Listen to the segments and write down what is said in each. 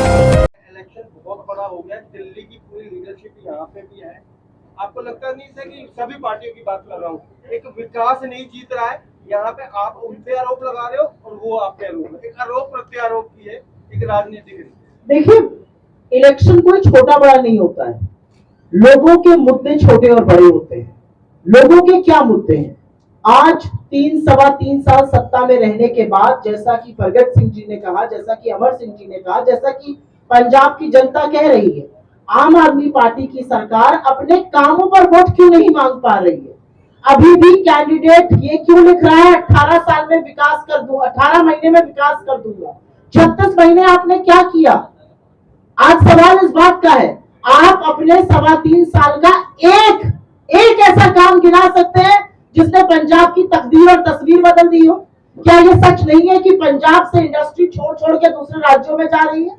Election बहुत बड़ा हो गया, दिल्ली की पूरी लीडरशिप यहाँ पे भी है। आपको लगता नहीं सर कि सभी पार्टियों की बात कर रहा हूँ, एक विकास नहीं जीत रहा है यहाँ पे, आप उन पे आरोप लगा रहे हो और वो आप पे आरोप, एक आरोप प्रत्यारोप की है, एक राजनीतिक। देखिए, इलेक्शन कोई छोटा बड़ा नहीं होता है, लोगों के मुद्दे छोटे और बड़े होते हैं। लोगों के क्या मुद्दे हैं? आज 3 सवा 3 साल सत्ता में रहने के बाद, जैसा कि प्रगट सिंह जी ने कहा, जैसा कि अमर सिंह जी ने कहा, जैसा कि पंजाब की जनता कह रही है, आम आदमी पार्टी की सरकार अपने कामों पर वोट क्यों नहीं मांग पा रही है? अभी भी कैंडिडेट ये क्यों लिख रहा है 18 साल में विकास कर दूंगा, 18 महीने में विकास कर दूंगा? 36 महीने आपने क्या किया? आज सवाल इस बात का है, आप अपने 3.25 साल का एक ऐसा काम गिना सकते हैं जिसने पंजाब की तकदीर और तस्वीर बदल दी हो? क्या ये सच नहीं है कि पंजाब से इंडस्ट्री छोड़ छोड़ के दूसरे राज्यों में जा रही है?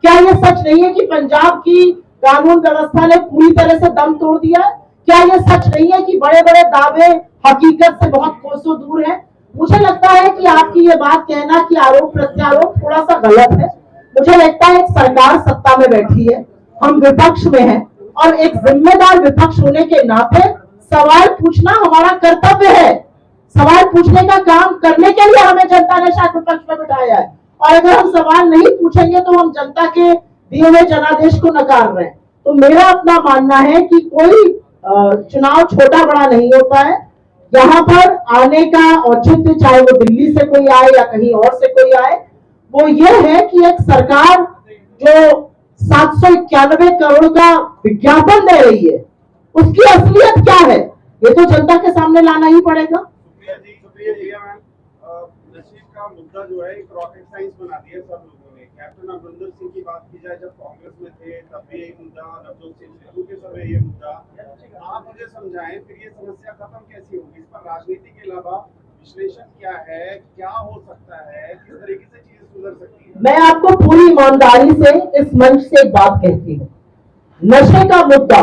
क्या ये सच नहीं है कि पंजाब की कानून व्यवस्था ने पूरी तरह से दम तोड़ दिया है? क्या ये सच नहीं है कि बड़े बड़े दावे हकीकत से बहुत कोसों दूर है? मुझे लगता है कि आपकी ये बात कहना कि आरोप प्रत्यारोप थोड़ा सा गलत है। मुझे लगता है एक सरकार सत्ता में बैठी है, हम विपक्ष में हैं, और एक जिम्मेदार विपक्ष होने के नाते सवाल पूछना हमारा कर्तव्य है। सवाल पूछने का काम करने के लिए हमें जनता ने शायद विपक्ष में बिठाया है, और अगर हम सवाल नहीं पूछेंगे तो हम जनता के दिए हुए जनादेश को नकार रहे हैं। तो मेरा अपना मानना है कि कोई चुनाव छोटा बड़ा नहीं होता है। यहाँ पर आने का औचित्य, चाहे वो दिल्ली से कोई आए या कहीं और से कोई आए, वो ये है कि एक सरकार जो 791 करोड़ का विज्ञापन दे रही है, उसकी असलियत क्या है, ये तो जनता के सामने लाना ही पड़ेगा। शुक्रिया मैम। नशे का मुद्दा जो है एक रॉकेट साइंस बना दिया सब लोगों ने। कैप्टन अमरिंदर सिंह की बात की जाए, जब कांग्रेस में थे तब भी यही मुद्दा, नवजोत सिंह सिद्धू के समय ये मुद्दा। आप मुझे समझाएं फिर ये समस्या खत्म कैसी होगी? इस पर राजनीति के अलावा विश्लेषण क्या है, क्या हो सकता है, किस तरीके से चीजें सुधर सकती है? मैं आपको पूरी ईमानदारी से इस मंच से एक बात कहती हूँ, नशे का मुद्दा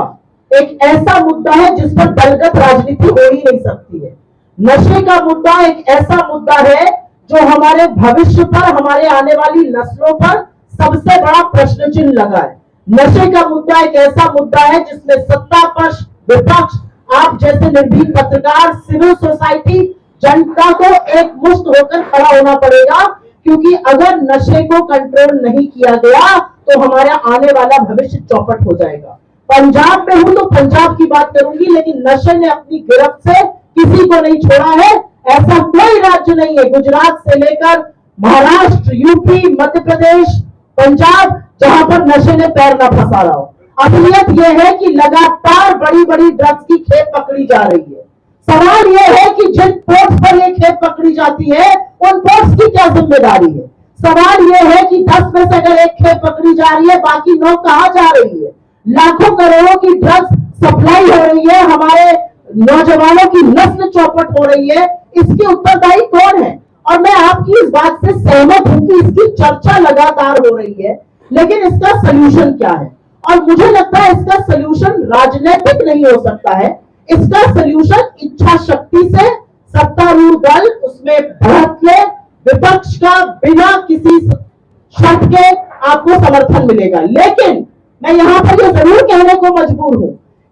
एक ऐसा मुद्दा है जिस पर दलगत राजनीति हो ही नहीं सकती है। नशे का मुद्दा एक ऐसा मुद्दा है जो हमारे भविष्य पर, हमारे आने वाली नस्लों पर सबसे बड़ा प्रश्न चिन्ह लगा है। नशे का मुद्दा एक ऐसा मुद्दा है जिसमें सत्ता पक्ष, विपक्ष, आप जैसे निर्भीक पत्रकार, सिविल सोसाइटी, जनता को एक मुश्त होकर खड़ा होना पड़ेगा, क्योंकि अगर नशे को कंट्रोल नहीं किया गया तो हमारा आने वाला भविष्य चौपट हो जाएगा। पंजाब में हूं तो पंजाब की बात करूंगी, लेकिन नशे ने अपनी गिरफ्त से किसी को नहीं छोड़ा है। ऐसा कोई राज्य नहीं है, गुजरात से लेकर महाराष्ट्र, यूपी, मध्य प्रदेश, पंजाब, जहां पर नशे ने पैर न फंसा रहा हो। असलियत यह है कि लगातार बड़ी बड़ी ड्रग्स की खेप पकड़ी जा रही है। सवाल यह है कि जिन पोर्ट्स पर यह खेप पकड़ी जाती है उन पोर्ट्स की क्या जिम्मेदारी है? सवाल यह है कि 10 में से अगर एक खेप पकड़ी जा रही है, बाकी 9 कहां जा रही है? लाखों करोड़ों की ड्रग्स सप्लाई हो रही है, हमारे नौजवानों की नस्ल चौपट हो रही है, इसकी उत्तरदायी कौन है? और मैं आपकी इस बात से सहमत हूं कि इसकी चर्चा लगातार हो रही है, लेकिन इसका सलूशन क्या है? और मुझे लगता है इसका सलूशन राजनीतिक नहीं हो सकता है। इसका सलूशन इच्छा शक्ति से सत्तारूढ़ दल उसमें बढ़त के, विपक्ष का बिना किसी शर्त के आपको समर्थन मिलेगा। लेकिन मैं यहाँ पर यह जरूर कहने को मजबूर हूं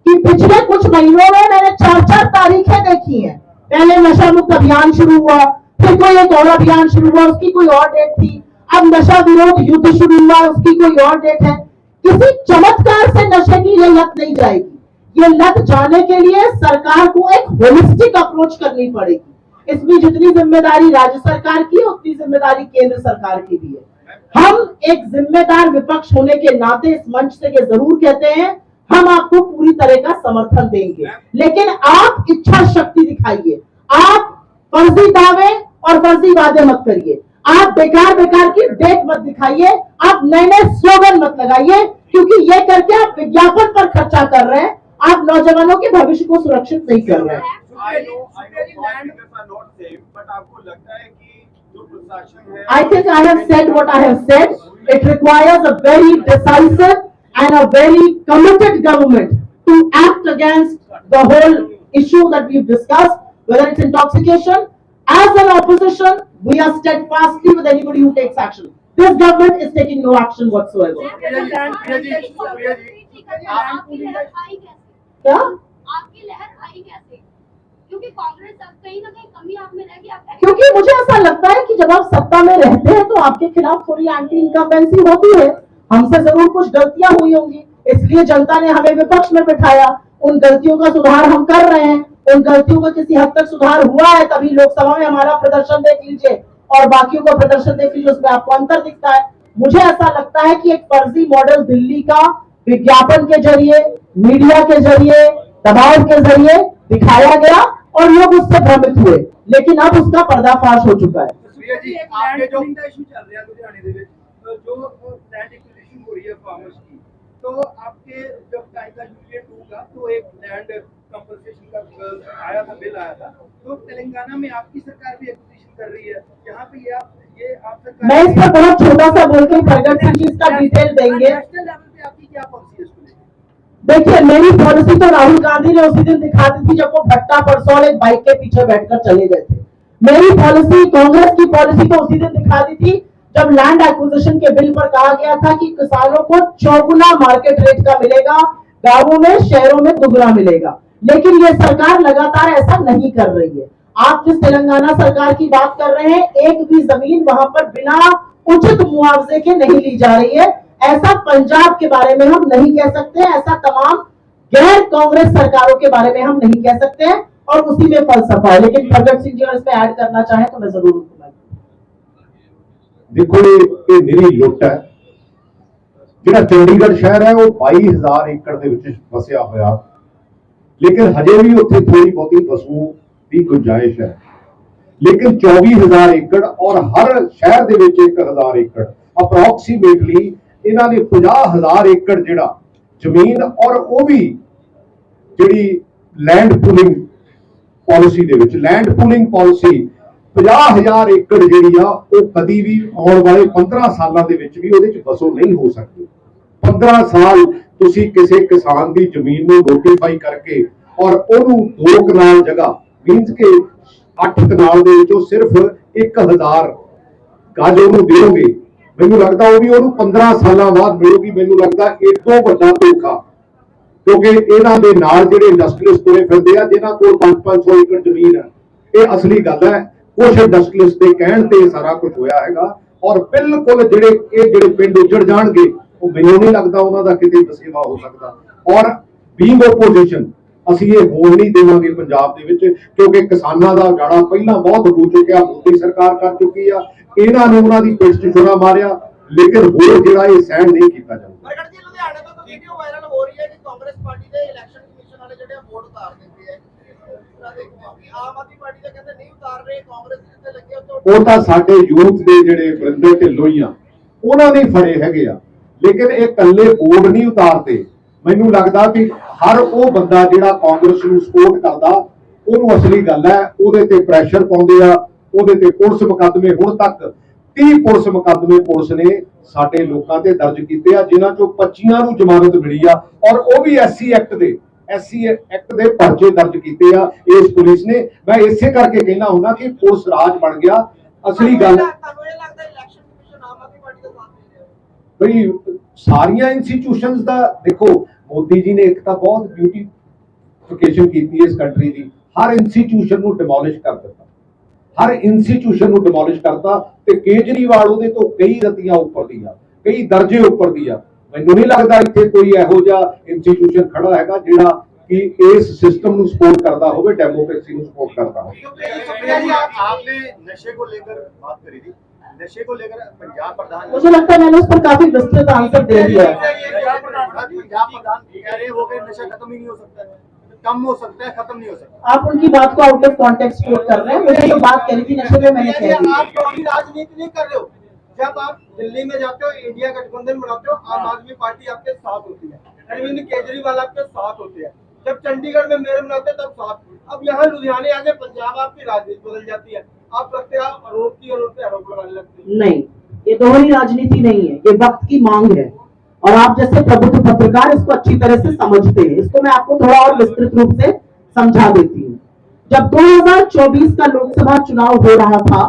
कि पिछले कुछ महीनों में मैंने 4-4 तारीखें देखी हैं। पहले नशा मुक्त अभियान शुरू हुआ, फिर कोई एक और अभियान शुरू हुआ, उसकी कोई और डेट थी, अब नशा विरोध युद्ध शुरू हुआ, उसकी कोई और डेट है। किसी चमत्कार से नशे की ये लत नहीं जाएगी। ये लत जाने के लिए सरकार को एक होलिस्टिक अप्रोच करनी पड़ेगी। इसमें जितनी जिम्मेदारी राज्य सरकार की है, उतनी जिम्मेदारी केंद्र सरकार की भी है। हम एक जिम्मेदार विपक्ष होने के नाते इस मंच से ये जरूर कहते हैं, हम आपको पूरी तरह का समर्थन देंगे, लेकिन आप इच्छा शक्ति दिखाइए। आप फर्जी दावे और फर्जी वादे मत करिए, आप बेकार बेकार की डेट मत दिखाइए, आप नए नए स्लोगन मत लगाइए, क्योंकि ये करके आप विज्ञापन पर खर्चा कर रहे हैं, आप नौजवानों के भविष्य को सुरक्षित नहीं कर रहे हैं। I think I have said what I have said. It requires a very decisive and a very committed government to act against the whole issue that we've discussed, whether it's intoxication. As an opposition, we are steadfastly with anybody who takes action. This government is taking no action whatsoever. आपकी लहर आई कैसे? क्या? आपकी लहर आई कैसे? क्योंकि कांग्रेस अब कहीं ना कहीं कमी आप में रहेगी। आप क्योंकि मुझे ऐसा लगता है कि जब आप सत्ता में रहते हैं तो आपके खिलाफ थोड़ी एंटी इनकम्बेंसी होती है। हमसे जरूर कुछ गलतियां हुई होंगी, इसलिए जनता ने हमें विपक्ष में बिठाया। उन गलतियों का सुधार हम कर रहे हैं। उन गलतियों का किसी हद तक सुधार हुआ है, तभी लोकसभा में हमारा प्रदर्शन देख लीजिए और बाकियों का प्रदर्शन देख लीजिए, उसमें आपको अंतर दिखता है। मुझे ऐसा लगता है कि एक फर्जी मॉडल दिल्ली का विज्ञापन के जरिए, मीडिया के जरिए, दबाव के जरिए दिखाया गया और लोग उससे भ्रमित हुए, लेकिन अब उसका पर्दाफाश हो चुका है। प्रिया जी, आपके जो इशू चल रहा है लुधियाने दे विच, जो लैंड एक्विजिशन हो रही है फार्मर्स की, तो आपके जब टाइम का यूनियन 2 का तो एक लैंड कंपनसेशन का आया था, बिल आया था, तो तेलंगाना में आपकी सरकार भी एक्विजिशन कर रही है। यहाँ पे ये आप सरकार, मैं इस पर बहुत छोटा सा बोल के प्रगट सिंह जी इसका डिटेल देंगे। नेशनल लेवल पे आपकी क्या पॉलिसी है इसको लेकर? देखिए, मेरी पॉलिसी तो राहुल गांधी ने उसी दिन दिखा दी थी जब वो भट्टा परसौल एक बाइक के पीछे बैठकर चले गए थे। मेरी पॉलिसी, कांग्रेस की पॉलिसी तो उसी दिन दिखा दी थी जब लैंड एक्विजिशन के बिल पर कहा गया था कि किसानों को चौगुना मार्केट रेट का मिलेगा, गांवों में शहरों में दुगना मिलेगा। लेकिन ये सरकार लगातार ऐसा नहीं कर रही है। आप जिस तेलंगाना सरकार की बात कर रहे हैं, एक भी जमीन वहां पर बिना उचित मुआवजे के नहीं ली जा रही है। ऐसा पंजाब के बारे में हम नहीं कह सकते, ऐसा तमाम गैर कांग्रेस सरकारों के बारे में हम नहीं कह सकते हैं, और उसी में फलसफा है। लेकिन प्रगट सिंह जी अगर इस पे ऐड करना चाहे तो मैं जरूर उनको देखो ये निरी लुट है। ਜਿਹੜਾ ਚੰਡੀਗੜ੍ਹ ਸ਼ਹਿਰ ਹੈ ਉਹ 22000 ਏਕੜ ਦੇ ਵਿੱਚ ਵਸਿਆ ਹੋਇਆ, ਲੇਕਿਨ ਹਜੇ ਵੀ ਉੱਥੇ ਥੋੜੀ ਬਹੁਤੀ ਵਸੂ ਦੀ ਗੁੰਜਾਇਸ਼ ਹੈ। ਲੇਕਿਨ 24000 ਏਕੜ ਔਰ ਹਰ ਸ਼ਹਿਰ ਦੇ ਵਿੱਚ 1000 ਏਕੜ ਅਪਰੋਕਸੀਮੇਟਲੀ ਇਹਨਾਂ ਨੇ 50000 ਏਕੜ ਜਿਹੜਾ ਜ਼ਮੀਨ, ਔਰ ਉਹ ਵੀ ਜਿਹੜੀ ਲੈਂਡ ਪੂਲਿੰਗ ਪਾਲਿਸੀ ਦੇ ਵਿੱਚ, ਲੈਂਡ ਪੂਲਿੰਗ ਪਾਲਿਸੀ 50000 ਏਕੜ ਜਿਹੜੀ ਆ ਉਹ ਕਦੀ ਵੀ ਆਉਣ ਵਾਲੇ 15 ਸਾਲਾਂ ਦੇ ਵਿੱਚ ਵੀ ਉਹਦੇ ਚ ਵਸੋਂ ਨਹੀਂ ਹੋ ਸਕਦੀ। 15 ਸਾਲ ਤੁਸੀਂ ਕਿਸੇ ਕਿਸਾਨ ਦੀ ਜ਼ਮੀਨ ਨੂੰ ਨੋਟੀਫਾਈ ਕਰਕੇ ਔਰ ਉਹਨੂੰ 2 ਕਨਾਲ ਜਗ੍ਹਾ, ਮੀਨਸ ਕਿ 8 ਕਨਾਲ ਦੇ ਵਿੱਚੋਂ ਸਿਰਫ 1000 ਗਜ ਉਹਨੂੰ ਦਿਓਗੇ, ਮੈਨੂੰ ਲੱਗਦਾ ਉਹ ਵੀ ਉਹਨੂੰ 15 ਸਾਲਾਂ ਬਾਅਦ ਮਿਲੂਗੀ। ਮੈਨੂੰ ਲੱਗਦਾ ਇਹ ਤੋਂ ਵੱਡਾ ਧੋਖਾ, ਕਿਉਂਕਿ ਇਹਨਾਂ ਦੇ ਨਾਲ ਜਿਹੜੇ ਇੰਡਸਟਰੀਅਲਿਸਟ ਤੁਰੇ ਫਿਰਦੇ ਆ ਜਿਨ੍ਹਾਂ ਕੋਲ 500 ਏਕੜ ਜ਼ਮੀਨ ਹੈ, ਇਹ ਅਸਲੀ ਗੱਲ ਹੈ। ਕੁਝ ਇੰਡਸਟਰੀਅਲਿਸਟ ਦੇ ਕਹਿਣ ਤੇ ਸਾਰਾ ਕੁਝ ਹੋਇਆ ਹੈਗਾ, ਔਰ ਬਿਲਕੁਲ ਜਿਹੜੇ ਪਿੰਡ ਉੱਜੜ ਜਾਣਗੇ, ਉਹ ਮੈਨੂੰ ਨਹੀਂ ਲੱਗਦਾ ਉਹਨਾਂ ਦਾ ਕਿਤੇ ਵਸੇਵਾ ਹੋ ਸਕਦਾ। ਔਰ ਬੀਇੰਗ ਓਪੋਜੀਸ਼ਨ ਅਸੀਂ ਇਹ ਹੋਣ ਨਹੀਂ ਦੇਵਾਂਗੇ ਪੰਜਾਬ ਦੇ ਵਿੱਚ, ਕਿਉਂਕਿ ਕਿਸਾਨਾਂ ਦਾ ਉਜਾੜਾ ਪਹਿਲਾਂ ਬਹੁਤ ਹੋ ਚੁੱਕਿਆ, ਮੋਦੀ ਸਰਕਾਰ ਕਰ ਚੁੱਕੀ ਆ। ਇਹਨਾਂ ਨੂੰ ਉਹਨਾਂ ਦੀ ਪਿੱਠ 'ਚ ਛੁਰਾ ਮਾਰਿਆ, ਲੇਕਿਨ ਹੋਰ ਜਿਹੜਾ ਇਹ ਸਹਿਣ ਨਹੀਂ ਕੀਤਾ ਜਾਂਦਾ। ਪ੍ਰਗਟ ਜੀ, ਲੁਧਿਆਣੇ ਤੋਂ ਤਾਂ ਵੀਡੀਓ ਵਾਇਰਲ ਹੋ ਰਹੀ ਹੈ ਕਿ ਕਾਂਗਰਸ ਪਾਰਟੀ ਦੇ ਇਲੈਕਸ਼ਨ ਕਮਿਸ਼ਨ ਵਾਲੇ ਜਿਹੜੇ ਵੋਟ ਉਤਾਰ ਦਿੰਦੇ ਆ। ਆਮ ਆਦਮੀ ਪਾਰਟੀ ਦੇ ਕਹਿੰਦੇ ਨਹੀਂ ਉਤਾਰ ਰਹੇ, ਕਾਂਗਰਸ ਜਿੱਥੇ ਲੱਗੇ ਉੱਥੇ ਉਹ ਤਾਂ ਸਾਡੇ ਯੂਥ ਦੇ ਜਿਹੜੇ ਵਰਿੰਦਰ ਢਿੱਲੋਂ ਹੀ ਆ, ਉਹਨਾਂ ਨੇ ਫੜੇ ਹੈਗੇ ਆ, ਲੇਕਿਨ ਇਹ ਇਕੱਲੇ ਬੋਰਡ ਨਹੀਂ ਉਤਾਰਦੇ। ਮੈਨੂੰ ਲੱਗਦਾ ਕਿ ਹਰ ਉਹ ਬੰਦਾ ਜਿਹੜਾ ਕਾਂਗਰਸ ਨੂੰ ਸਪੋਰਟ ਕਰਦਾ, ਉਹਨੂੰ ਅਸਲੀ ਗੱਲ ਹੈ ਉਹਦੇ ਤੇ ਪ੍ਰੈਸ਼ਰ ਪਾਉਂਦੇ ਆ, ਉਹਦੇ ਤੇ ਪੁਲਿਸ ਮੁਕੱਦਮੇ, ਹੁਣ ਤੱਕ 30 ਪੁਲਿਸ ਮੁਕੱਦਮੇ ਪੁਲਿਸ ਨੇ ਸਾਡੇ ਲੋਕਾਂ ਤੇ ਦਰਜ ਕੀਤੇ ਆ, ਜਿਨ੍ਹਾਂ ਚੋਂ 25 ਨੂੰ ਜ਼ਮਾਨਤ ਮਿਲੀ ਆ, ਔਰ ਉਹ ਵੀ ਐਸਸੀ ਐਕਟ ਦੇ ਪਰਚੇ ਦਰਜ ਕੀਤੇ ਆ ਇਸ ਪੁਲਿਸ ਨੇ। ਮੈਂ ਇਸੇ ਕਰਕੇ ਕਹਿਣਾ ਹੁੰਦਾ ਕਿ ਪੁਲਿਸ ਰਾਜ ਬਣ ਗਿਆ। ਅਸਲੀ ਗੱਲ ਤੁਹਾਨੂੰ ਇਹ ਲੱਗਦਾ election commission Aam Aadmi party ਦਾ ਸਾਥ ਦੇ ਰਿਹਾ? ਬਈ ਸਾਰੀਆਂ ਇੰਸਟੀਟਿਊਸ਼ਨਸ ਦਾ ਦੇਖੋ, ਮੋਦੀ ਜੀ ਨੇ ਇੱਕ ਤਾਂ ਬਹੁਤ ਬਿਊਟੀਫਿਕੇਸ਼ਨ ਕੀਤੀ ਇਸ ਕੰਟਰੀ ਦੀ, ਹਰ ਇੰਸਟੀਟਿਊਸ਼ਨ ਨੂੰ ਡਿਮੋਲਿਸ਼ ਕਰ ਦਿੱਤਾ, ਹਰ ਇੰਸਟੀਟਿਊਸ਼ਨ ਨੂੰ ਡਿਮੋਲਿਸ਼ ਕਰਤਾ, ਤੇ ਕੇਜਰੀਵਾਲ ਉਹਦੇ ਤੋਂ ਕਈ ਰਤੀਆਂ ਉੱਪਰ ਦੀ ਆ, ਕਈ ਦਰਜੇ ਉੱਪਰ ਦੀ ਆ। ਮੈਨੂੰ ਨਹੀਂ ਲੱਗਦਾ ਇੱਥੇ ਕੋਈ ਇਹੋ ਜਿਹਾ ਇੰਸਟੀਟਿਊਸ਼ਨ ਖੜਾ ਹੈਗਾ ਜਿਹੜਾ कि इस सिस्टम को सपोर्ट करता हो, डेमोक्रेसी को सपोर्ट करता हो। आपने नशे को लेकर बात करी थी, नशे को लेकर पंजाब प्रधान, मुझे लगता है मैंने उस पर काफी विस्तृत आंसर दे दिया है। पंजाब प्रधान कह रहे हो कि नशा खत्म ही नहीं हो सकता, कम हो सकता है, खत्म नहीं हो सकता। आप उनकी बात को आउट ऑफ कॉन्टेक्स्ट कोट कर रहे हैं। मुझे जो बात करी थी नशे पे, मैंने कह दी। आप कोई राजनीति नहीं कर रहे हो। जब आप दिल्ली में जाते हो, इंडिया गठबंधन बनाते हो, आम आदमी पार्टी आपके साथ होती है, अरविंद केजरीवाल आपके साथ होते हैं। जब चंडीगढ़ में मेयर बनाते तब साथ। अब यहाँ लुधियाने आके पंजाब आपकी राजनीति बदल जाती है। आप लगते हैं आप आरोप की और उन पे आरोप लगाने लगते हैं। नहीं, ये दोहरी राजनीति नहीं है, ये वक्त की मांग है, और आप जैसे प्रबुद्ध पत्रकार इसको अच्छी तरह से समझते हैं। इसको मैं आपको थोड़ा और विस्तृत रूप से समझा देती हूँ। जब 2024 का लोकसभा चुनाव हो रहा था,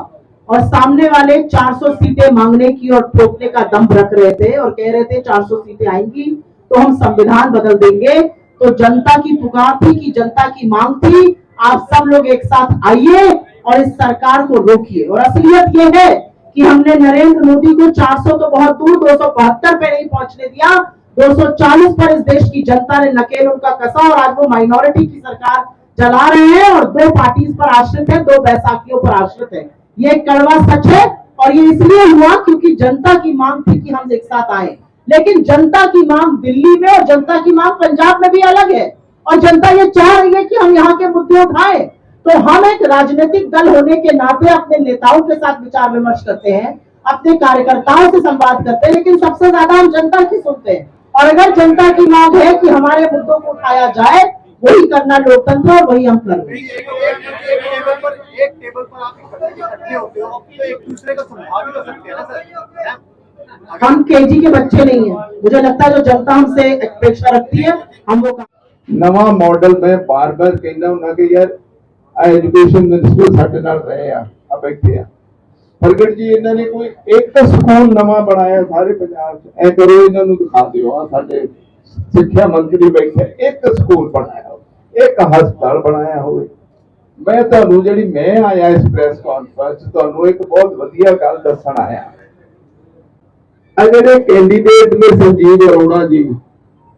और सामने वाले 400 सीटें मांगने की और ठोकने का दम रख रहे थे और कह रहे थे 400 सीटें आएंगी तो हम संविधान बदल देंगे। तो जनता की पुकार थी कि जनता की मांग थी, आप सब लोग एक साथ आइए और इस सरकार को रोकिए। और असलियत ये है कि हमने नरेंद्र मोदी को 400 तो बहुत दूर 272 पे नहीं पहुंचने दिया, 240 पर इस देश की जनता ने नकेल उनका कसा और आज वो माइनॉरिटी की सरकार चला रहे हैं और 2 पार्टीज पर आश्रित है, 2 बैसाखियों पर आश्रित है। ये एक कड़वा सच है और ये इसलिए हुआ क्योंकि जनता की मांग थी कि हम एक साथ आए। लेकिन जनता की मांग दिल्ली में और जनता की मांग पंजाब में भी अलग है और जनता ये चाह रही है कि हम यहाँ के मुद्दे उठाएं। तो हम एक राजनीतिक दल होने के नाते अपने नेताओं के साथ विचार विमर्श करते हैं, अपने कार्यकर्ताओं से संवाद करते हैं, लेकिन सबसे ज्यादा हम जनता की सुनते हैं। और अगर जनता की मांग है कि हमारे मुद्दों को उठाया जाए, वही करना लोकतंत्र और वही हम कर रहे हैं। एक टेबल पर आप इकट्ठे होते हो तो एक दूसरे का संवाद भी कर सकते हैं ना सर। हम केजी के बच्चे नहीं है, मुझे लगता है जो जनता हमसे अपेक्षा रखती है हम वो नवा मॉडल मैं बार बार कहना हूं कि यार एजुकेशन मिनिस्टर ਸਾਡੇ ਨਾਲ ਰਹੇ ਆ ਬੈਠੇ ਆ ਪ੍ਰਗਟ ਜੀ ਇਹਨਾਂ ਨੇ ਕੋਈ ਇੱਕ ਸਕੂਲ ਨਵਾਂ ਬਣਾਇਆ ਸਾਰੇ ਪੰਜਾਬ 'ਚ ਐ ਕਰੋ ਇਹਨਾਂ ਨੂੰ ਦਿਖਾ ਦਿਓ ਆ ਸਾਡੇ ਸਿੱਖਿਆ ਮੰਤਰੀ ਬੈਠੇ ਇੱਕ ਸਕੂਲ ਬਣਾਇਆ ਇੱਕ ਹਸਪਤਾਲ ਬਣਾਇਆ ਹੋਵੇ। ਮੈਂ ਤੁਹਾਨੂੰ ਜਿਹੜੀ ਮੈਂ ਆਇਆ ਇਸ ਪ੍ਰੈਸ ਕਾਨਫਰੰਸ ਤੁਹਾਨੂੰ ਇੱਕ ਬਹੁਤ ਵਧੀਆ ਗੱਲ ਦੱਸਣ ਆਇਆ। ਆ ਜਿਹੜੇ ਕੈਂਡੀਡੇਟ ਨੇ ਸੰਜੀਵ ਅਰੋੜਾ ਜੀ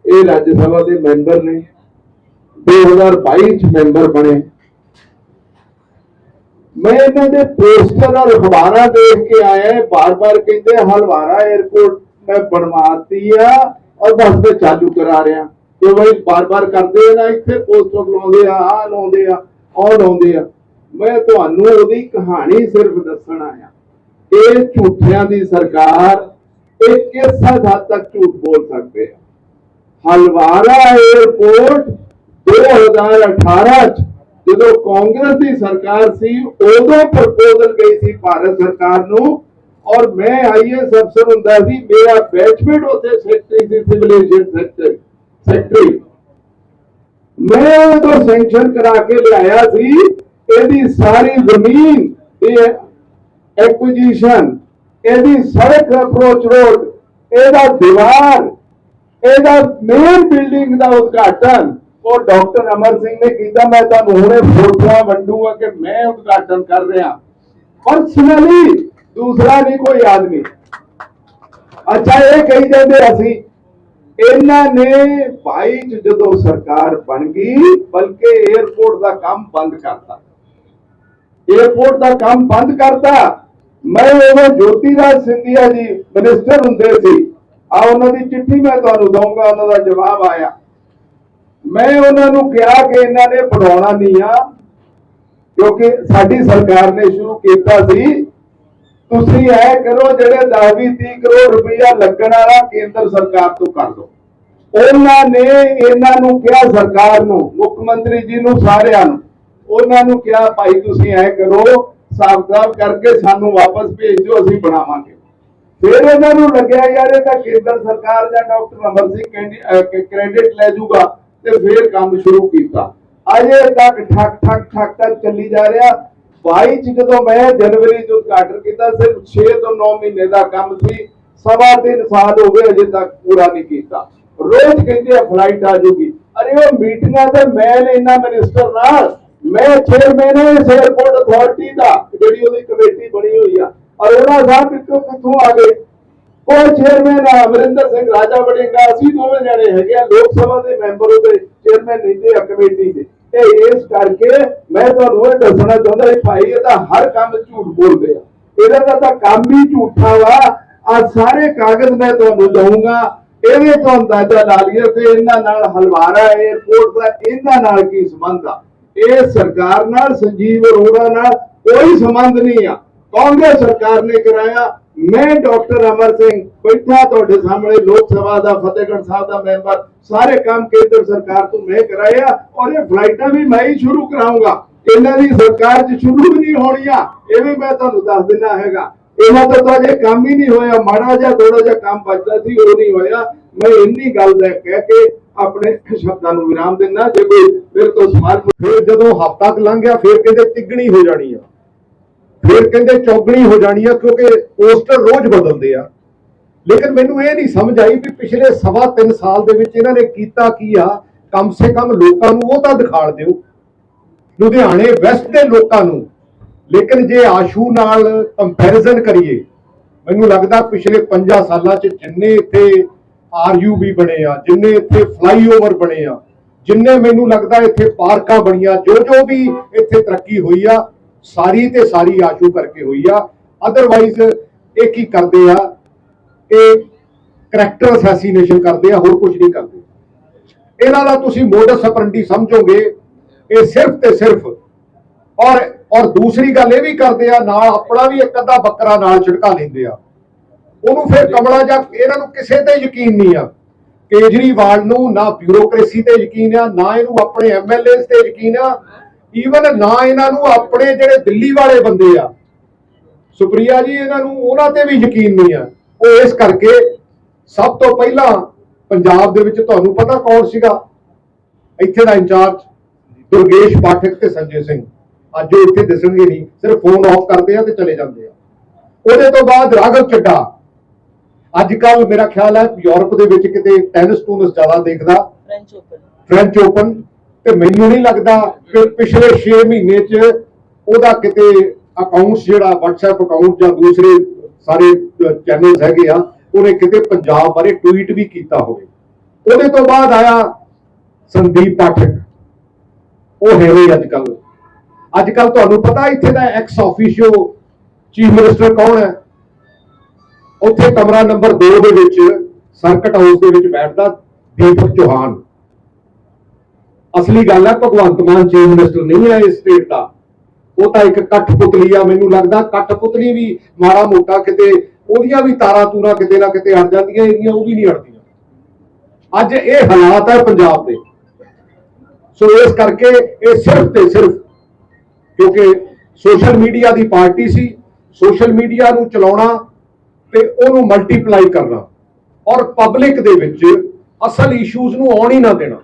ਇਹ ਰਾਜ ਸਭਾ ਦੇ ਮੈਂਬਰ ਨੇ 2022 ਚ ਮੈਂबर बने। मैं इन्होंने पोस्टर और अखबार देख के आया बार बार कहते हलवारा एयरपोर्ट में बनवाती है और बस में चालू करा रहे हैं कि भाई बार बार करते हैं ना इतने पोस्टर लाते आ लाते और लाते आ। मैं तुहानू ओदी कहानी सिर्फ दसन आया। ये झूठियां दी सरकार किस हद तक झूठ बोल सकते हैं। हलवारा एयरपोर्ट 2018 जो कांग्रेस की सरकार सी उदों प्रपोजल गई थी भारत सरकार नू और मैं IAS अफसर हुंदा सी मेरा बैचमेट उत्थे सैकटरी सी सिविल एविएशन सैकटरी मैं उदों सैंक्शन करा के लिया सी एदी सारी जमीन एक्विजिशन एदी सड़क अप्रोच रोड एदा दीवार एदा मेन बिल्डिंग का उद्घाटन और डॉक्टर अमर सिंह ने किया। मैं तुहानू हुणे फोटोआं वंडूंगा कि मैं उद्घाटन कर रहा पर्सनली, दूसरा नहीं कोई आदमी। अच्छा ये कही जाते असी इन्हां ने 22 जो सरकार बन गई बल्कि एयरपोर्ट का काम बंद करता, एयरपोर्ट का काम बंद करता। मैं उन्होंने ज्योतिराज सिंधिया जी मिनिस्टर हुंदे सी आ उन्हां दी चिट्ठी मैं तुहानू दूंगा, उन्हां दा जवाब आया। मैं उन्होंने कहा कि इन्होंने बढ़ाना नहीं आ क्योंकि साडी सरकार ने शुरू किया सी तुसी ऐ करो जेडे 10-20 करोड़ रुपया लगन वाला केंद्र सरकार तो कर दो। उन्होंने इन्होंने कहा सरकार नू मुख्यमंत्री जी नू सारियां नू उन्होंने कहा भाई तुसी ऐ करो साफ साफ करके सानू वापस भेज दो असीं बनावांगे। फिर इन्होंने लग्या यार ये तां केंद्र सरकार या डॉक्टर अमर सिंह क्रेडिट ले जूगा ते फिर काम शुरू किया। अजे तक ठक ठक ठक ठक चली जा रहा। 22 जो मैं जनवरी जो उद्घाटन किया सिर्फ 6 तो 9 महीने का काम सी, 3.25 साल हो गए अजे तक पूरा नहीं किया। रोज कहते फ्लाइट आ जाऊगी। अरे वो मीटिंग तो मैं लेना मिनिस्टर नाल, मैं चेयरमैन है इस एयरपोर्ट अथॉरिटी का जी कमेटी बनी हुई है। अरोड़ा साहब कितों आ गए और चेयरमैन अमरिंदर सिंह राजा बड़ेगा असी दोवें जने है लोक सभा के मैंबर होते चेयरमैन नहीं थे कमेटी के। इस करके मैं तुहानू ये दसना चाहता भाई ये हर काम झूठ बोलते हैं, इहदा तां काम ही झूठा वा। आ सारे कागज मैं तुहानू दूंगा ਇਹਦੇ ਤੋਂ ਅੰਦਾਜ਼ਾ ਲਾ ਲਈਏ ਕਿ ਇਹਨਾਂ ਨਾਲ ਹਲਵਾਰਾ 에ਅਰਪੋਰਟ ਦਾ ਇਹਨਾਂ ਨਾਲ ਕੀ ਸੰਬੰਧ ਆ। ਇਹ ਸਰਕਾਰ ਨਾਲ ਸੰਜੀਵ ਅਰੋੜਾ ਨਾਲ ਕੋਈ ਸੰਬੰਧ ਨਹੀਂ ਆ, ਕਾਂਗਰਸ ਸਰਕਾਰ ਨੇ ਕਰਾਇਆ। मैं डॉक्टर अमर सिंह बैठा तुहाडे सामने लोक सभा का फतेहगढ़ साहब का मैंबर सारे काम केंद्र सरकार तो मैं कराया और ये फ्लाइटा भी मैं ही शुरू कराऊंगा। इन्हां दी सरकार च शुरू भी नहीं होणियां, ये भी मैं तुहानू दस देना हैगा। इन्हां तो अजे काम ही नहीं होया, माड़ा जिहा थोड़ा जिहा काम बचदा सी वो नहीं होया। मैं इन्नी गल कह के अपने शब्दां नू विराम देना। जे कोई मेरे तो सवाल फिर जदों हफ्ता लंघ गया फिर कहंदे तिगणी हो जानी है, ਫਿਰ ਕਹਿੰਦੇ ਚੌਗਣੀ ਹੋ ਜਾਣੀ ਆ ਕਿਉਂਕਿ ਪੋਸਟਰ ਰੋਜ਼ ਬਦਲਦੇ ਆ। ਲੇਕਿਨ ਮੈਨੂੰ ਇਹ ਨਹੀਂ ਸਮਝ ਆਈ ਵੀ ਪਿਛਲੇ 3.5 ਸਾਲ ਦੇ ਵਿੱਚ ਇਹਨਾਂ ਨੇ ਕੀਤਾ ਕੀ ਆ। ਕਮ ਸੇ ਕਮ ਲੋਕਾਂ ਨੂੰ ਉਹ ਤਾਂ ਦਿਖਾੜ ਦਿਓ, ਲੁਧਿਆਣੇ ਵੈਸਟ ਦੇ ਲੋਕਾਂ ਨੂੰ। ਲੇਕਿਨ ਜੇ ਆਸ਼ੂ ਨਾਲ ਕੰਪੈਰੀਜ਼ਨ ਕਰੀਏ, ਮੈਨੂੰ ਲੱਗਦਾ ਪਿਛਲੇ 5 ਸਾਲਾਂ 'ਚ ਜਿੰਨੇ ਇੱਥੇ RUB ਬਣੇ ਆ, ਜਿੰਨੇ ਇੱਥੇ ਫਲਾਈਓਵਰ ਬਣੇ ਆ, ਜਿੰਨੇ ਮੈਨੂੰ ਲੱਗਦਾ ਇੱਥੇ ਪਾਰਕਾਂ ਬਣੀਆਂ, ਜੋ ਵੀ ਇੱਥੇ ਤਰੱਕੀ ਹੋਈ ਆ, ਸਾਰੀ ਤੇ ਸਾਰੀ ਆਸ਼ੂ ਕਰਕੇ ਹੋਈ ਆ। ਅਦਰਵਾਈਜ਼ ਇਹ ਕੀ ਕਰਦੇ ਆ, ਇਹ ਕਰੈਕਟਰ ਅਸੈਸੀਨੇਸ਼ਨ ਕਰਦੇ ਆ, ਹੋਰ ਕੁਝ ਨਹੀਂ ਕਰਦੇ। ਇਹਨਾਂ ਦਾ ਤੁਸੀਂ ਮੋਡਸ ਆਪਰੈਂਡੀ ਸਮਝੋਗੇ, ਇਹ ਸਿਰਫ ਤੇ ਸਿਰਫ ਔਰ ਦੂਸਰੀ ਗੱਲ ਇਹ ਵੀ ਕਰਦੇ ਆ, ਨਾਲ ਆਪਣਾ ਵੀ ਇੱਕ ਅੱਧਾ ਬੱਕਰਾ ਨਾਲ ਝਟਕਾ ਲੈਂਦੇ ਆ। ਉਹਨੂੰ ਫਿਰ ਕਮਲਾ ਜਾਂ ਇਹਨਾਂ ਨੂੰ ਕਿਸੇ ਤੇ ਯਕੀਨ ਨਹੀਂ ਆ। ਕੇਜਰੀਵਾਲ ਨੂੰ ਨਾ ਬਿਊਰੋਕ੍ਰੇਸੀ ਤੇ ਯਕੀਨ ਆ, ਨਾ ਇਹਨੂੰ ਆਪਣੇ MLAs ਤੇ ਯਕੀਨ ਆ, ਈਵਨ ਨਾ ਇਹਨਾਂ ਨੂੰ ਆਪਣੇ ਜਿਹੜੇ ਦਿੱਲੀ ਵਾਲੇ ਬੰਦੇ ਆ ਸੁਪਰੀਆ ਜੀ, ਇਹਨਾਂ ਨੂੰ ਉਹਨਾਂ ਤੇ ਵੀ ਯਕੀਨ ਨਹੀਂ ਆ। ਉਹ ਇਸ ਕਰਕੇ ਸਭ ਤੋਂ ਪਹਿਲਾਂ ਪੰਜਾਬ ਦੇ ਵਿੱਚ ਤੁਹਾਨੂੰ ਪਤਾ ਕੌਣ ਸੀਗਾ ਇੱਥੇ ਦਾ ਇੰਚਾਰਜ? ਦੁਰਗੇਸ਼ ਪਾਠਕ ਤੇ ਸੰਜੇ ਸਿੰਘ। ਅੱਜ ਉਹ ਇੱਥੇ ਦਿਸਣਗੇ ਨਹੀਂ, ਸਿਰਫ ਫੋਨ ਆਫ ਕਰਦੇ ਆ ਤੇ ਚਲੇ ਜਾਂਦੇ ਆ। ਉਹਦੇ ਤੋਂ ਬਾਅਦ ਰਾਘਵ ਚੱਡਾ। ਅੱਜ ਕੱਲ ਮੇਰਾ ਖਿਆਲ ਹੈ ਯੂਰਪ ਦੇ ਵਿੱਚ ਕਿਤੇ ਟੈਨਿਸ ਟੂਨਿਸ ਜ਼ਿਆਦਾ ਦੇਖਦਾ, ਫ੍ਰੈਂਚ ਓਪਨ, ਤੇ ਮੈਨੂੰ ਨਹੀਂ ਲੱਗਦਾ ਕਿ ਪਿਛਲੇ 6 ਮਹੀਨੇ 'ਚ ਉਹਦਾ ਕਿਤੇ ਅਕਾਊਂਟਸ ਜਿਹੜਾ WhatsApp ਅਕਾਊਂਟ ਜਾਂ ਦੂਸਰੇ ਸਾਰੇ ਚੈਨਲਸ ਹੈਗੇ ਆ, ਉਹਨੇ ਕਿਤੇ ਪੰਜਾਬ ਬਾਰੇ ਟਵੀਟ ਵੀ ਕੀਤਾ ਹੋਵੇ। ਉਹਦੇ ਤੋਂ ਬਾਅਦ ਆਇਆ ਸੰਦੀਪ ਪਾਠਕ, ਉਹ ਹੈ ਨਹੀਂ ਅੱਜ ਕੱਲ ਤੁਹਾਨੂੰ ਪਤਾ ਇੱਥੇ ਦਾ ਐਕਸ ਆਫੀਸ਼ੀਓ ਚੀਫ ਮਿਨਿਸਟਰ ਕੌਣ ਹੈ? ਉੱਥੇ ਕਮਰਾ ਨੰਬਰ 2 ਦੇ ਵਿੱਚ ਸਰਕਟ ਹਾਊਸ ਦੇ ਵਿੱਚ ਬੈਠਦਾ ਦੀਪਕ ਚੌਹਾਨ। ਅਸਲੀ ਗੱਲ ਹੈ ਭਗਵੰਤ ਮਾਨ ਚੀਫ ਮਿਨਿਸਟਰ ਨਹੀਂ ਹੈ ਇਸ ਸਟੇਟ ਦਾ, ਉਹ ਤਾਂ ਇੱਕ ਕਠਪੁਤਲੀ ਆ। ਮੈਨੂੰ ਲੱਗਦਾ ਕਠਪੁਤਲੀ ਵੀ ਮਾੜਾ ਮੋਟਾ ਕਿਤੇ ਉਹਦੀਆਂ ਵੀ ਤਾਰਾਂ ਤੂਰਾਂ ਕਿਤੇ ਨਾ ਕਿਤੇ ਅੜ ਜਾਂਦੀਆਂ, ਇਹਦੀਆਂ ਉਹ ਵੀ ਨਹੀਂ ਅੜਦੀਆਂ। ਅੱਜ ਇਹ ਹਾਲਾਤ ਹੈ ਪੰਜਾਬ ਦੇ। ਸੋ ਇਸ ਕਰਕੇ ਇਹ ਸਿਰਫ ਤੇ ਸਿਰਫ ਕਿਉਂਕਿ ਸੋਸ਼ਲ ਮੀਡੀਆ ਦੀ ਪਾਰਟੀ ਸੀ, ਸੋਸ਼ਲ ਮੀਡੀਆ ਨੂੰ ਚਲਾਉਣਾ ਤੇ ਉਹਨੂੰ ਮਲਟੀਪਲਾਈ ਕਰਨਾ ਔਰ ਪਬਲਿਕ ਦੇ ਵਿੱਚ ਅਸਲ ਇਸ਼ੂਜ਼ ਨੂੰ ਆਉਣ ਹੀ ਨਾ ਦੇਣਾ।